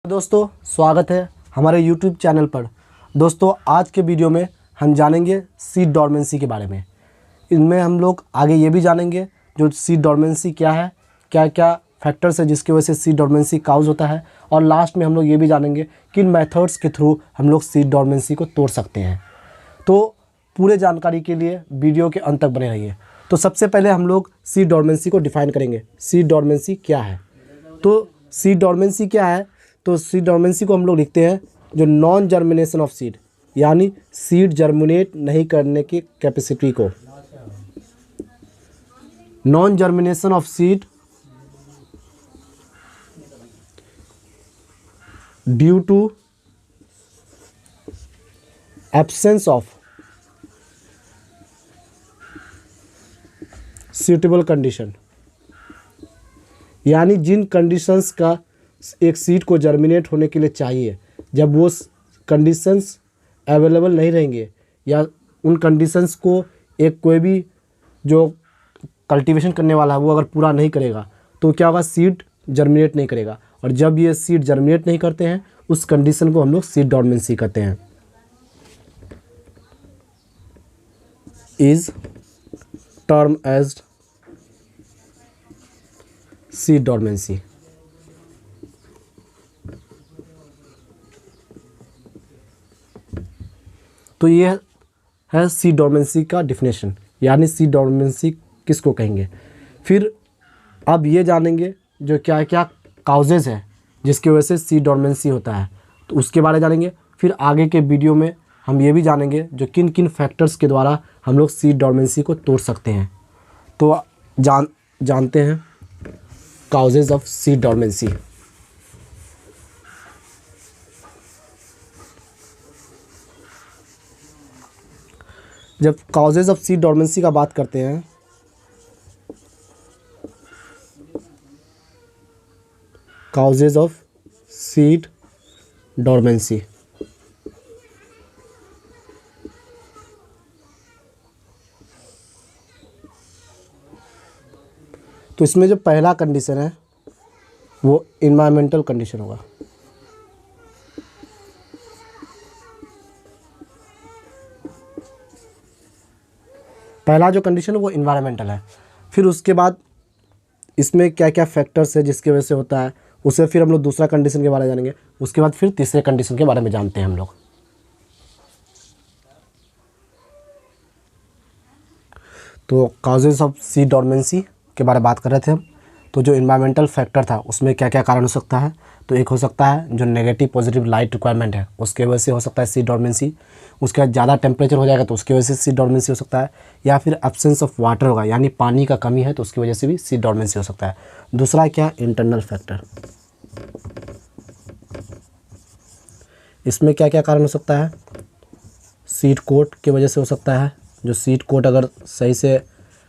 दोस्तों स्वागत है हमारे YouTube चैनल पर। दोस्तों आज के वीडियो में हम जानेंगे सीड डॉर्मेंसी के बारे में। इनमें हम लोग आगे ये भी जानेंगे जो सीड डॉर्मेंसी क्या है, क्या क्या फैक्टर्स है जिसकी वजह से सीड डॉर्मेंसी काउज होता है, और लास्ट में हम लोग ये भी जानेंगे किन मेथड्स के थ्रू हम लोग सीड डॉर्मेंसी को तोड़ सकते हैं। तो पूरे जानकारी के लिए वीडियो के अंत तक बने रहिए। तो सबसे पहले हम लोग सीड डॉर्मेंसी को डिफ़ाइन करेंगे। सीड डॉर्मेंसी क्या है? तो सीड डॉर्मेंसी क्या है? तो सीड डॉर्मेंसी को हम लोग लिखते हैं जो नॉन जर्मिनेशन ऑफ सीड, यानी सीड जर्मिनेट नहीं करने की कैपेसिटी को। Non germination of seed due to absence of suitable condition, यानी जिन कंडीशंस का एक सीड को जर्मिनेट होने के लिए चाहिए, जब वो कंडीशंस अवेलेबल नहीं रहेंगे या उन कंडीशंस को एक कोई भी जो कल्टीवेशन करने वाला है वो अगर पूरा नहीं करेगा तो क्या होगा, सीड जर्मिनेट नहीं करेगा। और जब ये सीड जर्मिनेट नहीं करते हैं उस कंडीशन को हम लोग सीड डॉर्मेंसी कहते हैं। Is term as seed dormancy. तो ये है सीड डॉर्मेंसी का डिफिनेशन, यानी सीड डॉर्मेंसी किसको कहेंगे। फिर अब ये जानेंगे जो क्या क्या काउजेज है जिसकी वजह से सीड डॉर्मेंसी होता है, तो उसके बारे में जानेंगे। फिर आगे के वीडियो में हम ये भी जानेंगे जो किन किन फैक्टर्स के द्वारा हम लोग सीड डॉर्मेंसी को तोड़ सकते हैं। तो जानते हैं काउजेज ऑफ सीड डॉर्मेंसी। जब काउजेज ऑफ सीड डॉर्मेंसी का बात करते हैं, काउजेज ऑफ सीड डॉर्मेंसी, तो इसमें जो पहला कंडीशन है वो इन्वायरमेंटल कंडीशन होगा। पहला जो कंडीशन है वो इन्वायरमेंटल है। फिर उसके बाद इसमें क्या क्या फैक्टर्स है जिसकी वजह से होता है, उसे फिर हम लोग दूसरा कंडीशन के बारे में जानेंगे। उसके बाद फिर तीसरे कंडीशन के बारे में जानते हैं हम लोग। तो काउजेस ऑफ सीड डॉर्मेंसी के बारे में बात कर रहे थे हम। तो जो इन्वायरमेंटल फैक्टर था उसमें क्या क्या कारण हो सकता है, तो एक हो सकता है जो नेगेटिव पॉजिटिव लाइट रिक्वायरमेंट है उसके वजह से हो सकता है सीड डॉर्मेंसी। उसके बाद ज़्यादा टेम्परेचर हो जाएगा तो उसकी वजह से सीड डॉर्मेंसी हो सकता है, या फिर एब्सेंस ऑफ वाटर होगा यानी पानी का कमी है तो उसकी वजह से भी सीड डॉर्मेंसी हो सकता है। दूसरा क्या, इंटरनल फैक्टर। इसमें क्या क्या कारण हो सकता है, सीड कोट की वजह से हो सकता है। जो सीड कोट अगर सही से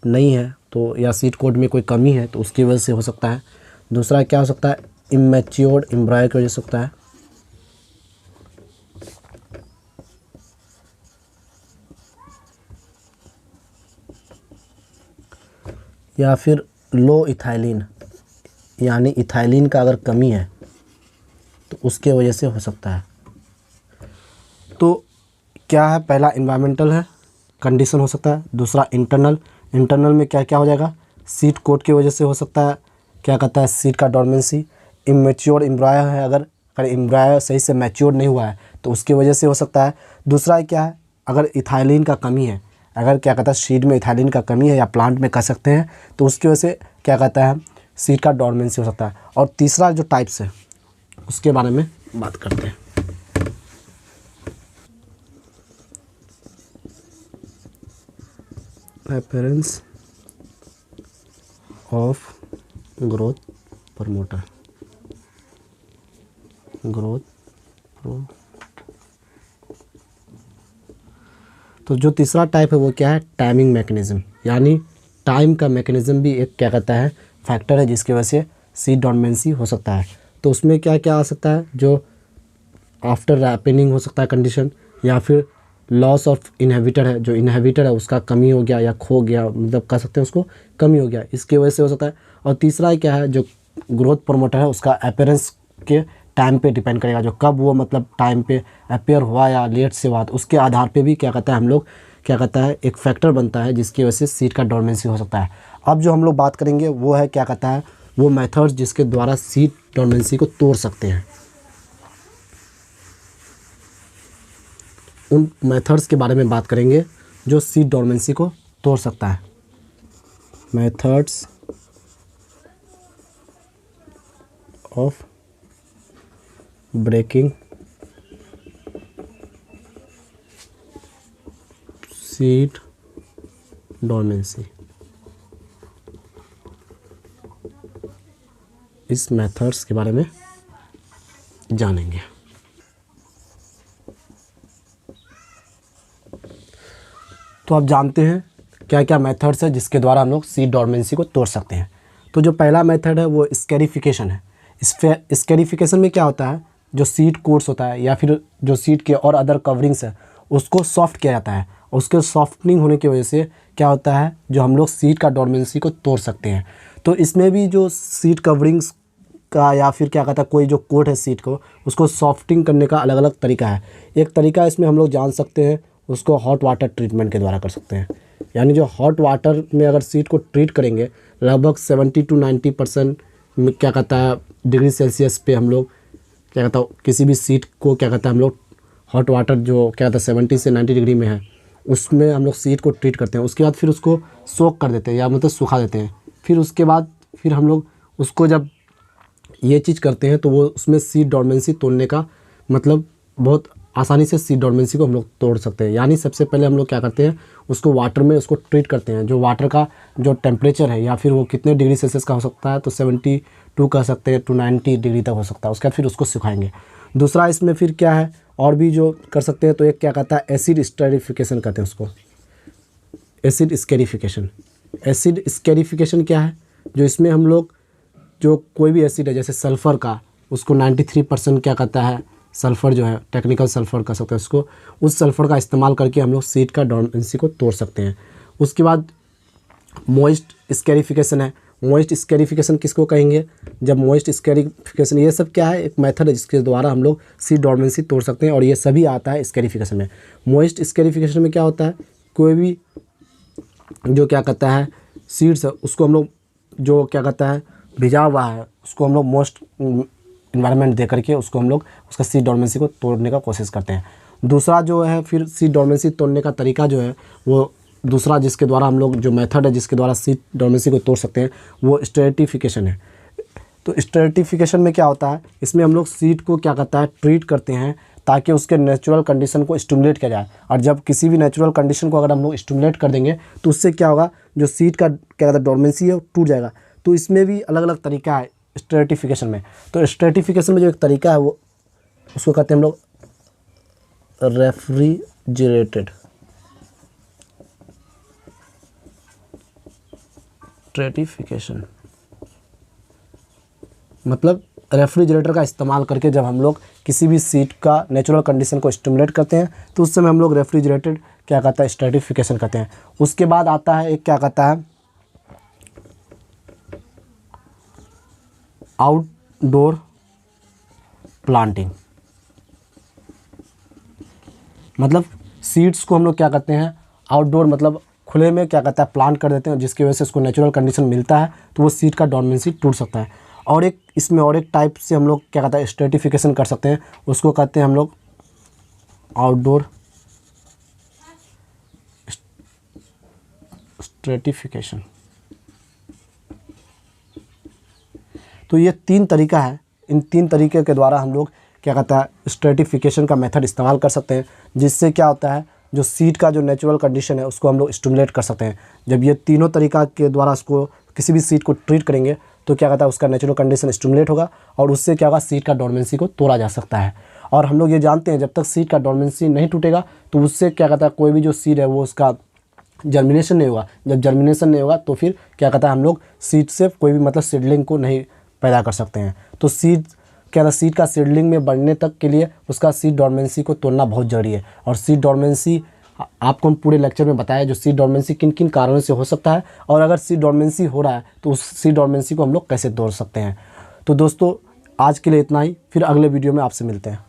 नहीं है तो, या सीड कोट में कोई कमी है तो उसकी वजह से हो सकता है। दूसरा क्या हो सकता है, इमैच्योर्ड एम्ब्रायो की वजह से सकता है। या फिर लो इथाइलिन, यानी इथाइलिन का अगर कमी है तो उसके वजह से हो सकता है। तो क्या है, पहला इन्वायरमेंटल है कंडीशन हो सकता है। दूसरा इंटरनल, इंटरनल में क्या क्या हो जाएगा, सीड कोट की वजह से हो सकता है, क्या कहता है, सीड का डॉर्मेंसी। इमेच्योर एम्ब्रायो है, अगर एम्ब्रायो सही से मैच्योर नहीं हुआ है तो उसकी वजह से हो सकता है। दूसरा क्या है, अगर इथाइलिन का कमी है, अगर क्या कहता है सीड में इथाइलिन का कमी है या प्लांट में कह सकते हैं, तो उसकी वजह से क्या कहता है सीड का डॉर्मेंसी हो सकता है। और तीसरा जो टाइप्स है उसके बारे में बात करते हैं। अपीयरेंस ऑफ ग्रोथ प्रमोटर, तो जो तीसरा टाइप है वो क्या है, टाइमिंग मैकेनिज्म, यानी टाइम का मैकेनिज्म भी एक क्या कहता है फैक्टर है जिसकी वजह से सीड डॉर्मेंसी हो सकता है। तो उसमें क्या क्या आ सकता है, जो आफ्टर रैपनिंग हो सकता है कंडीशन, या फिर लॉस ऑफ इनहेबिटर है, जो इनहेबिटर है उसका कमी हो गया या खो गया, मतलब कह सकते हैं उसको कमी हो गया, इसकी वजह से हो सकता है। और तीसरा क्या है, जो ग्रोथ प्रमोटर है उसका अपीयरेंस के टाइम पे डिपेंड करेगा, जो कब वो मतलब टाइम पे अपेयर हुआ या लेट से हुआ, तो उसके आधार पे भी क्या कहता है हम लोग क्या कहता है एक फैक्टर बनता है जिसकी वजह से सीड का डोरमेंसी हो सकता है। अब जो हम लोग बात करेंगे वो है क्या कहता है वो मेथड्स जिसके द्वारा सीड डोरमेंसी को तोड़ सकते हैं। उन मेथड्स के बारे में बात करेंगे जो सीड डोरमेंसी को तोड़ सकता है। Methods of breaking seed dormancy, इस मेथड्स के बारे में जानेंगे। तो आप जानते हैं क्या क्या मेथड्स है जिसके द्वारा हम लोग सीड डोरमेंसी को तोड़ सकते हैं। तो जो पहला मेथड है वो स्कैरिफिकेशन है। स्कैरिफिकेशन में क्या होता है, जो सीड कोट्स होता है या फिर जो सीड के और अदर कवरिंग्स है उसको सॉफ्ट किया जाता है। उसके सॉफ्टनिंग होने की वजह से क्या होता है जो हम लोग सीड का डोरमेंसी को तोड़ सकते हैं। तो इसमें भी जो सीड कवरिंग्स का या फिर क्या कहता है कोई जो कोट है सीड को उसको सॉफ्टिंग करने का अलग अलग तरीका है। एक तरीका इसमें हम लोग जान सकते हैं उसको हॉट वाटर ट्रीटमेंट के द्वारा कर सकते हैं। यानी जो हॉट वाटर में अगर सीड को ट्रीट करेंगे लगभग 70 to 90% क्या कहता है डिग्री सेल्सियस पे हम लोग क्या कहता है किसी भी सीड को क्या कहता है हम लोग हॉट वाटर जो क्या कहता है 70 से 90 डिग्री में है उसमें हम लोग सीड को ट्रीट करते हैं। उसके बाद फिर उसको सोक कर देते हैं या मतलब सुखा देते हैं। फिर उसके बाद फिर हम लोग उसको जब ये चीज़ करते हैं तो वो उसमें सीड डोरमेंसी तोड़ने का मतलब बहुत आसानी से सीड डोरमेंसी को हम लोग तोड़ सकते हैं। यानी सबसे पहले हम लोग क्या करते हैं उसको वाटर में उसको ट्रीट करते हैं। जो वाटर का जो टेम्परेचर है या फिर वो कितने डिग्री सेल्सियस का हो सकता है तो 72 कह सकते हैं टू 90 डिग्री तक हो सकता है। उसके बाद फिर उसको सुखाएंगे। दूसरा इसमें फिर क्या है और भी जो कर सकते हैं तो एक क्या कहता है एसिड स्टेरिफिकेशन कहते हैं उसको, एसिड स्केरिफिकेशन। एसिड स्केरिफिकेशन क्या है, जो इसमें हम लोग जो कोई भी एसिड है जैसे सल्फ़र का उसको 93% क्या कहता है सल्फ़र जो है टेक्निकल सल्फ़र कह सकते हैं उसको, उस सल्फ़र का इस्तेमाल करके हम लोग सीड का डोरमेंसी को तोड़ सकते हैं। उसके बाद मॉइस्ट स्केरिफिकेशन है। मॉइस्ट स्केरिफिकेशन किसको कहेंगे, जब मॉइस्ट स्केरिफिकेशन ये सब क्या है एक मेथड है जिसके द्वारा हम लोग सीड डोरमेंसी तोड़ सकते हैं और ये सभी आता है स्केरिफिकेशन में। मॉइस्ट स्केरिफिकेशन में क्या होता है कोई भी जो क्या कहता है सीड्स है उसको हम लोग जो क्या कहता है भिजा हुआ है उसको हम लोग मोस्ट इन्वायरमेंट दे करके उसको हम लोग उसका सीड डोरमेंसी को तोड़ने का कोशिश करते हैं। दूसरा जो है फिर सीड डोरमेंसी तोड़ने का तरीका जो है वो दूसरा जिसके द्वारा हम लोग जो मेथड है जिसके द्वारा सीड डोरमेंसी को तोड़ सकते हैं वो स्ट्रेटिफिकेशन है। तो स्ट्रेटिफिकेशन में क्या होता है इसमें हम लोग सीड को क्या कहता है ट्रीट करते हैं ताकि उसके नेचुरल कंडीशन को स्टिमुलेट किया जाए। और जब किसी भी नेचुरल कंडीशन को अगर हम लोग स्टिमुलेट कर देंगे तो उससे क्या होगा जो सीड का क्या कहता है डोरमेंसी है वो टूट जाएगा। तो इसमें भी अलग अलग तरीका है स्ट्रेटिफिकेशन में। तो स्ट्रेटिफिकेशन में जो एक तरीका है वो उसको कहते हैं हम लोग रेफ्रिजरेटेड स्ट्रेटिफिकेशन, मतलब रेफ्रिजरेटर का इस्तेमाल करके जब हम लोग किसी भी सीड का नेचुरल कंडीशन को स्टिमुलेट करते हैं तो उस समय हम लोग रेफ्रिजरेटेड क्या कहता है स्ट्रेटिफिकेशन करते हैं। उसके बाद आता है एक क्या कहता है आउटडोर प्लांटिंग। मतलब सीड्स को हम लोग क्या करते हैं आउटडोर मतलब खुले में क्या कहता है प्लांट कर देते हैं जिसकी वजह से उसको नेचुरल कंडीशन मिलता है तो वो सीड का डोरमेंसी टूट सकता है। और एक इसमें और एक टाइप से हम लोग क्या कहता है स्ट्रेटिफिकेशन कर सकते हैं उसको कहते हैं हम लोग आउटडोर स्ट्रेटिफिकेशन। तो ये तीन तरीका है, इन तीन तरीके के द्वारा हम लोग क्या कहता है स्ट्रेटिफिकेशन का मेथड इस्तेमाल कर सकते हैं जिससे क्या होता है जो सीड का जो नेचुरल कंडीशन है उसको हम लोग स्टिमुलेट कर सकते हैं। जब ये तीनों तरीका के द्वारा उसको किसी भी सीड को ट्रीट करेंगे तो क्या कहता है उसका नेचुरल कंडीशन स्टिमुलेट होगा और उससे क्या होगा सीड का डोरमेंसी को तोड़ा जा सकता है। और हम लोग ये जानते हैं जब तक सीड का डोरमेंसी नहीं टूटेगा तो उससे क्या कहता है कोई भी जो सीड है वो उसका जर्मिनेशन नहीं होगा। जब जर्मिनेशन नहीं होगा तो फिर क्या कहता है हम लोग सीड से कोई भी मतलब सीडलिंग को नहीं पैदा कर सकते हैं। तो सीड क्या सीड का सीडलिंग में बढ़ने तक के लिए उसका सीड डोरमेंसी को तोड़ना बहुत ज़रूरी है। और सीड डोरमेंसी आपको हम पूरे लेक्चर में बताया जो सीड डोरमेंसी किन किन कारणों से हो सकता है और अगर सीड डोरमेंसी हो रहा है तो उस सीड डोरमेंसी को हम लोग कैसे तोड़ सकते हैं। तो दोस्तों आज के लिए इतना ही, फिर अगले वीडियो में आपसे मिलते हैं।